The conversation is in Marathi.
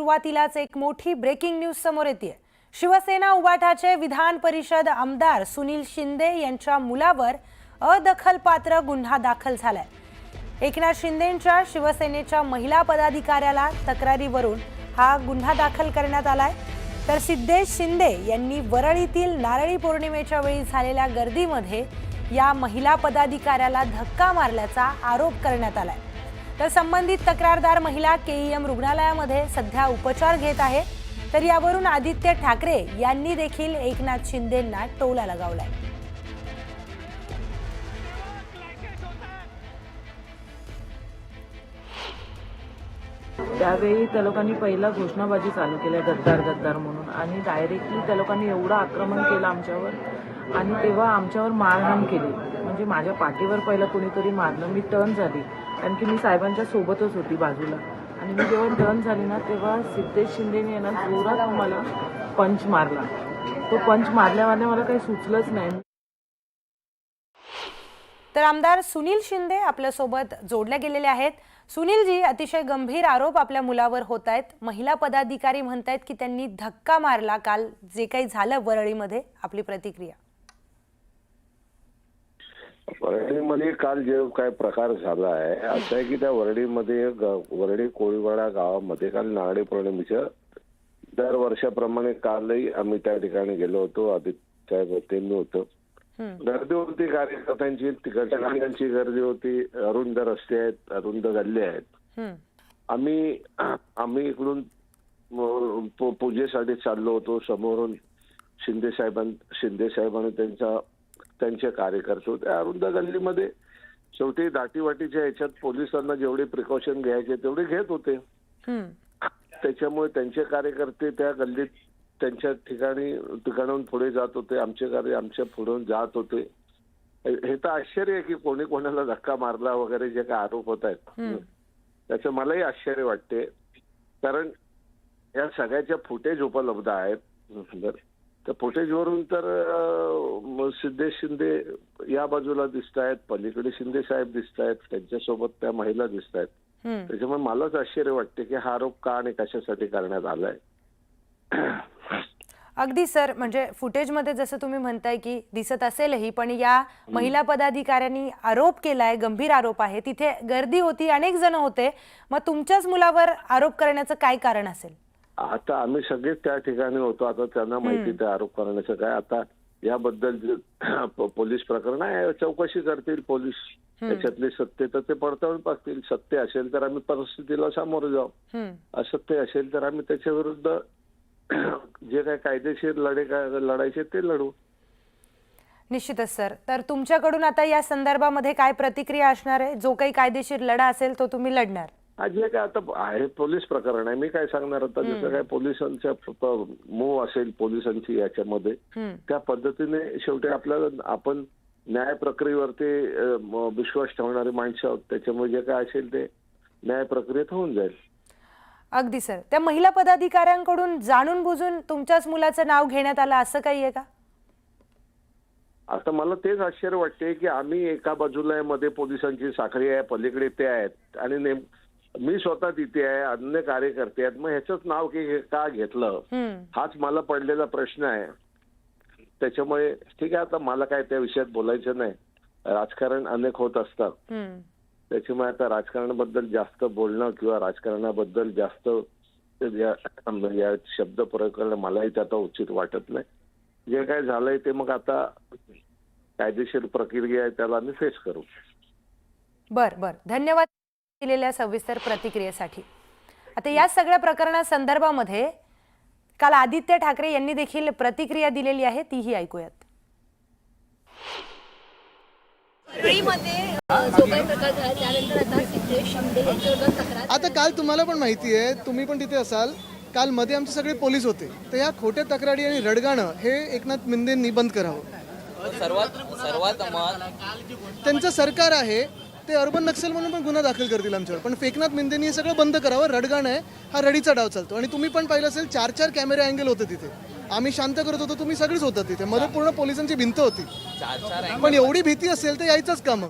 सुरुवातीलाच एक मोठी ब्रेकिंग न्यूज समोर येते। शिवसेना उबाठाचे विधान परिषद आमदार सुनील शिंदे यांच्या मुलावर अदखलपात्र गुन्हा दाखल झालाय। एकनाथ शिंदेंच्या शिवसेनेच्या महिला पदाधिकाऱ्याला तक्रारीवरून हा गुन्हा दाखल करण्यात आलाय। तर सिद्धेश शिंदे यांनी वरळीतील नारळी पौर्णिमेच्या वेळी झालेल्या गर्दीमध्ये या महिला पदाधिकाऱ्याला धक्का मारल्याचा आरोप करण्यात आलाय। तर संबंधित तक्रारदार महिला केईएम रुग्णालयामध्ये सध्या उपचार घेत आहे। तर यावरून आदित्य ठाकरे यांनी देखील एकनाथ शिंदेंना टोला लगावलाय। त्यावेळी त्या लोकांनी पहिला घोषणाबाजी चालू केल्या गद्दार गद्दार म्हणून, आणि डायरेक्टली त्या लोकांनी एवढं आक्रमण केलं आमच्यावर, आणि तेव्हा आमच्यावर मारहाण केली। म्हणजे माझ्या पाठीवर पहिलं कोणीतरी मारलं, मी टर्न झाली कारण की मी साहेबांच्या सोबतच होती बाजूला, आणि मी जेव्हा टर्न झाली ना तेव्हा सिद्धेश शिंदेने ना जोरात मला पंच मारला। तो पंच मारल्याने मला काही सुचलंच नाही। तर आमदार सुनील शिंदे आपल्या सोबत जोडले गेलेले आहेत। सुनील जी, अतिशय गंभीर आरोप आपल्या मुलावर होत आहेत। महिला पदाधिकारी म्हणतात की त्यांनी धक्का मारला काल जे काही झालं वरळीमध्ये, आपली प्रतिक्रिया? वरळीमध्ये काल जे काय प्रकार झाला आहे असं आहे की त्या वरळीमध्ये वरळी कोळीवाडा गावामध्ये काल नारळी पौर्णिमेच्या दरवर्षाप्रमाणे कालही आम्ही त्या ठिकाणी गेलो होतो। आदित्य होते होतो, गर्दी होती कार्यकर्त्यांची, तिकडच्या गाड्यांची गर्दी होती, अरुंद रस्ते आहेत, अरुंद गल्ले आहेत। आम्ही इकडून पूजेसाठी चाललो होतो। समोरून शिंदे साहेबांनी त्यांचे कार्यकर्ते होते। अरुंद गल्लीमध्ये शेवटी दाटीवाटीच्या ह्याच्यात पोलिसांना जेवढे प्रिकॉशन घ्यायचे तेवढे घेत होते। त्याच्यामुळे त्यांचे कार्यकर्ते त्या गल्लीत त्यांच्या ठिकाणाहून पुढे जात होते, आमचे कार्य आमच्या पुढून जात होते। हे तर आश्चर्य आहे की कोणी कोणाला धक्का मारला वगैरे जे काय आरोप होत आहेत त्याचं मलाही आश्चर्य वाटते, कारण या सगळ्याच्या फुटेज उपलब्ध आहेत। तर फुटेजवरून तर सिद्धेश शिंदे या बाजूला दिसत आहेत, पलीकडे शिंदे साहेब दिसत आहेत, त्यांच्यासोबत त्या महिला दिसत आहेत। त्याच्यामुळे मलाच आश्चर्य वाटते की हा आरोप का आणि कशासाठी करण्यात आलाय। अगदी सर, म्हणजे फुटेजमध्ये जसं तुम्ही म्हणताय की दिसत असेलही, पण या महिला पदाधिकाऱ्यांनी आरोप केलाय, गंभीर आरोप आहे, तिथे गर्दी होती, अनेक जण होते, मग तुमच्याच मुलावर आरोप करण्याचं काय कारण असेल? आता आम्ही सगळेच त्या ठिकाणी होतो, आता त्यांना माहिती त्या आरोप करण्याचं काय। आता याबद्दल पोलीस प्रकरण आहे, चौकशी करतील पोलीस, त्याच्यातले सत्य तर ते पडताळून पाहतील। सत्य असेल तर आम्ही परिस्थितीला सामोरे जाऊ, असत्य असेल तर आम्ही त्याच्या विरुद्ध जे काही कायदेशीर लढायचे ते लढू। निश्चितच सर। तर तुमच्याकडून आता या संदर्भामध्ये काय प्रतिक्रिया असणार आहे? जो काही कायदेशीर लढा असेल तो तुम्ही लढणार? जे काय आता आहे पोलीस प्रकरण आहे, मी काय सांगणार आता, जसं काय पोलिसांच्या मूव असेल पोलिसांची याच्यामध्ये, त्या पद्धतीने शेवटी आपण न्याय प्रक्रियेवरती विश्वास ठेवणारी माणसं आहोत, त्याच्यामुळे जे काय असेल ते न्याय प्रक्रियेत होऊन जाईल। अगदी सर। त्या महिला पदाधिकाऱ्यांकडून जाणून बुजून तुमच्याच मुलाचं नाव घेण्यात आलं असं काही आहे का? आता मला तेच आश्चर्य वाटते की आम्ही एका बाजूला मध्ये पोलिसांची साखळी आहे, पलीकडे ते आहेत, आणि मी स्वतः तिथे आहे, अन्य कार्यकर्ते आहेत, मग ह्याचंच नाव का घेतलं हाच मला पडलेला प्रश्न आहे। त्याच्यामुळे ठीक आहे, आता मला काय त्या विषयात बोलायचं नाही, राजकारण अनेक होत असतात, त्याच्यामुळे आता राजकारणाबद्दल जास्त बोलणं किंवा राजकारणाबद्दल जास्त या शब्द प्रयोग करणं मलाही त्याचा उचित वाटत नाही। जे काय झालंय ते मग आता कायदेशीर प्रक्रिया आहे, त्याला आम्ही फेस करू। बर, धन्यवाद दिलेल्या सविस्तर प्रतिक्रियेसाठी। आता या सगळ्या प्रकरणासंदर्भामध्ये काल आदित्य ठाकरे यांनी देखील प्रतिक्रिया दिलेली आहे, तीही ऐकूयात। आता काल तुम्हाला पण माहिती आहे, तुम्ही पण तिथे असाल, काल मध्ये आमचे सगळे पोलीस होते, तर या खोट्या तक्रारी आणि रडगाणं हे एकनाथ शिंदेंनी बंद करावं। सर्वात त्यांचं सरकार आहे, ते अर्बन नक्सल म्हणून पण गुन्हा दाखल करतील आमच्यावर, पण एकनाथ शिंदेंनी हे सगळं बंद करावं। रडगाणं आहे, हा रडीचा डाव चालतो, आणि तुम्ही पण पाहिलं असेल 4 कॅमेरे अँगल होते तिथे, आम्ही शांत करत होतो, तुम्ही सगळीच होता तिथे, मध्ये पूर्ण पोलिसांची भिंत होती, पण एवढी भीती असेल तर यायचंच का मग?